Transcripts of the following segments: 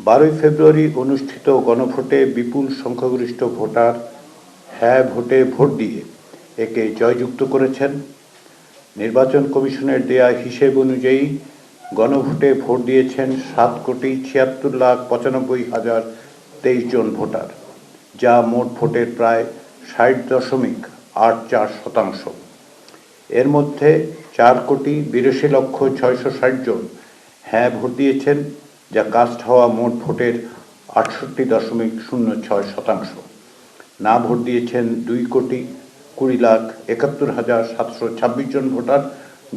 12 ফেব্রুয়ারি অনুষ্ঠিত গণভোটে বিপুল সংখ্যাগরিষ্ঠ ভোটার হ্যাঁ ভোটে ভোট দিয়ে একে জয়যুক্ত করেছেন। নির্বাচন কমিশনের দেয়া হিসেব অনুযায়ী গণভোটে ভোট দিয়েছেন 7,76,95,023 জন ভোটার, যা মোট ভোটের প্রায় 60.84%। এর মধ্যে 4,82,660,000 জন হ্যাঁ ভোট দিয়েছেন, যা কাস্ট হওয়া মোট ভোটের 68.06%। না ভোট দিয়েছেন 2,20,71,726 জন ভোটার,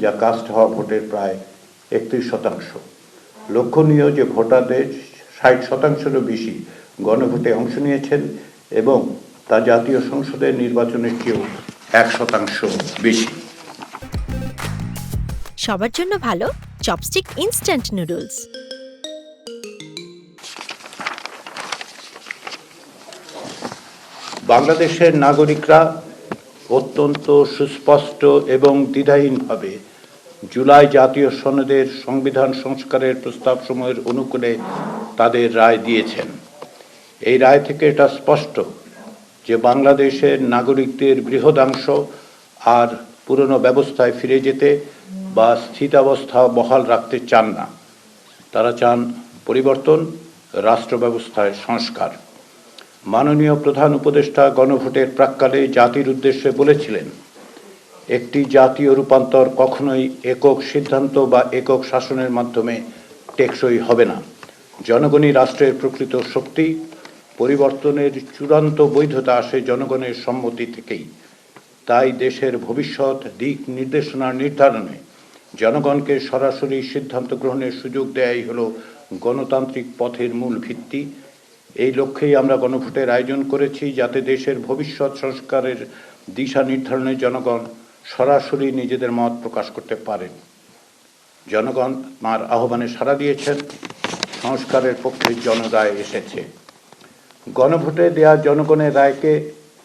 যা কাস্ট হওয়া ভোটের প্রায় 31%। লক্ষণীয় যে ভোটারদের 60%-এরও বেশি গণভোটে অংশ নিয়েছেন এবং তা জাতীয় সংসদের নির্বাচনের চেয়েও 1% বেশি। সবার জন্য ভালো চপস্টিক ইনস্ট্যান্ট নুডলস। বাংলাদেশের নাগরিকরা অত্যন্ত সুস্পষ্ট এবং দ্বিধাহীনভাবে জুলাই জাতীয় সনদের সংবিধান সংস্কারের প্রস্তাবসমূহের অনুকূলে তাদের রায় দিয়েছেন। এই রায় থেকে এটা স্পষ্ট যে বাংলাদেশের নাগরিকদের বৃহদাংশ আর পুরনো ব্যবস্থায় ফিরে যেতে বা স্থিতাবস্থা বহাল রাখতে চান না। তারা চান পরিবর্তন, রাষ্ট্র ব্যবস্থায় সংস্কার। মাননীয় প্রধান উপদেষ্টা গণভোটের প্রাক্কালে জাতির উদ্দেশ্যে বলেছিলেন, একটি জাতীয় রূপান্তর কখনোই একক সিদ্ধান্ত বা একক শাসনের মাধ্যমে টেকসই হবে না। জনগণই রাষ্ট্রের প্রকৃত শক্তি। পরিবর্তনের চূড়ান্ত বৈধতা আসে জনগণের সম্মতি থেকেই। তাই দেশের ভবিষ্যৎ দিক নির্দেশনা নির্ধারণে জনগণকে সরাসরি সিদ্ধান্ত গ্রহণের সুযোগ দেয়াই হলো গণতান্ত্রিক পথের মূল ভিত্তি। এই লক্ষ্যেই আমরা গণভোটের আয়োজন করেছি, যাতে দেশের ভবিষ্যৎ সংস্কারের দিশা নির্ধারণে জনগণ সরাসরি নিজেদের মত প্রকাশ করতে পারেন। জনগণ তাঁর আহ্বানে সাড়া দিয়েছেন। সংস্কারের পক্ষে জনরায় এসেছে। গণভোটে দেয়া জনগণের রায়কে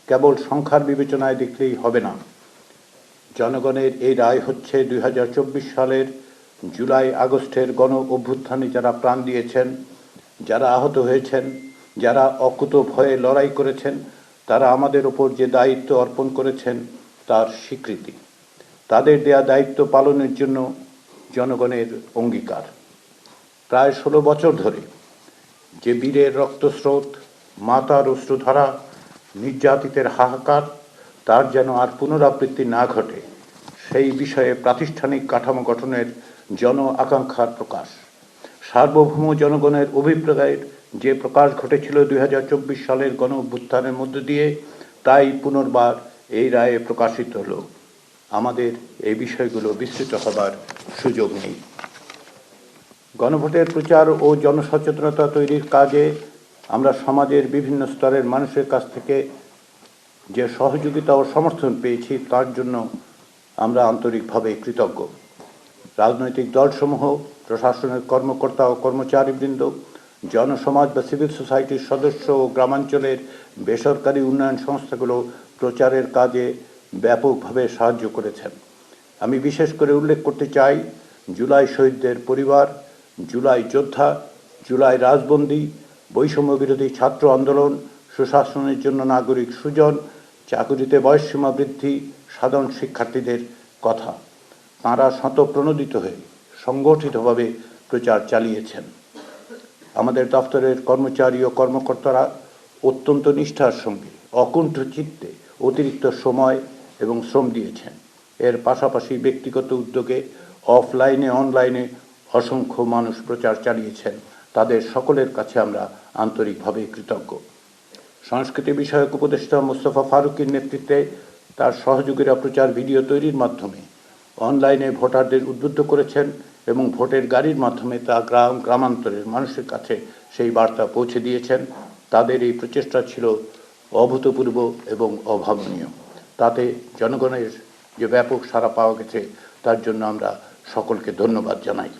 কেবল সংখ্যার বিবেচনায় দেখলেই হবে না। জনগণের এই রায় হচ্ছে 2024 সালের জুলাই আগস্টের গণ অভ্যুত্থানে যারা প্রাণ দিয়েছেন, যারা আহত হয়েছেন, যারা অকুত ভয়ে লড়াই করেছেন, তারা আমাদের ওপর যে দায়িত্ব অর্পণ করেছেন তার স্বীকৃতি। তাদের দেয়া দায়িত্ব পালনের জন্য জনগণের অঙ্গীকার। প্রায় 16 বছর ধরে যে বীরের রক্তস্রোত, মাতার অশ্রুধারা, নির্যাতিতের হাহাকার, তার যেন আর পুনরাবৃত্তি না ঘটে, সেই বিষয়ে প্রাতিষ্ঠানিক কাঠামো গঠনের জন আকাঙ্ক্ষার প্রকাশ। সার্বভৌম জনগণের অভিপ্রায়ের যে প্রকাশ ঘটেছিল 2024 সালের গণ অভ্যুত্থানের মধ্য দিয়ে, তাই পুনর্বার এই রায়ে প্রকাশিত হলো। আমাদের এই বিষয়গুলো বিস্তৃত হবার সুযোগ নেই। গণভোটের প্রচার ও জনসচেতনতা তৈরির কাজে আমরা সমাজের বিভিন্ন স্তরের মানুষের কাছ থেকে যে সহযোগিতা ও সমর্থন পেয়েছি, তার জন্য আমরা আন্তরিকভাবে কৃতজ্ঞ। রাজনৈতিক দলসমূহ, প্রশাসনের কর্মকর্তা ও কর্মচারীবৃন্দ, জনসমাজ বা সিভিল সোসাইটির সদস্য ও গ্রামাঞ্চলের বেসরকারি উন্নয়ন সংস্থাগুলো প্রচারের কাজে ব্যাপকভাবে সাহায্য করেছেন। আমি বিশেষ করে উল্লেখ করতে চাই জুলাই শহীদদের পরিবার, জুলাই যোদ্ধা, জুলাই রাজবন্দী, বৈষম্য বিরোধী ছাত্র আন্দোলন, সুশাসনের জন্য নাগরিক সুজন, চাকুরিতে বয়সসীমা বৃদ্ধি, সাধারণ শিক্ষার্থীদের কথা। তাঁরা স্বতঃপ্রণোদিত হয়ে সংগঠিতভাবে প্রচার চালিয়েছেন। আমাদের দপ্তরের কর্মচারী ও কর্মকর্তারা অত্যন্ত নিষ্ঠার সঙ্গে অকুণ্ঠ চিত্তে অতিরিক্ত সময় এবং শ্রম দিয়েছেন। এর পাশাপাশি ব্যক্তিগত উদ্যোগে অফলাইনে অনলাইনে অসংখ্য মানুষ প্রচার চালিয়েছেন। তাদের সকলের কাছে আমরা আন্তরিকভাবে কৃতজ্ঞ। সংস্কৃতি বিষয়ক উপদেষ্টা মোস্তফা ফারুকীর নেতৃত্বে তার সহযোগীরা প্রচার ভিডিও তৈরির মাধ্যমে অনলাইনে ভোটারদের উদ্বুদ্ধ করেছেন এবং ভোটের গাড়ির মাধ্যমে তা গ্রামান্তরের মানুষের কাছে সেই বার্তা পৌঁছে দিয়েছেন। তাদের এই প্রচেষ্টা ছিল অভূতপূর্ব এবং অভাবনীয়। তাতে জনগণের যে ব্যাপক সাড়া পাওয়া গেছে, তার জন্য আমরা সকলকে ধন্যবাদ জানাই।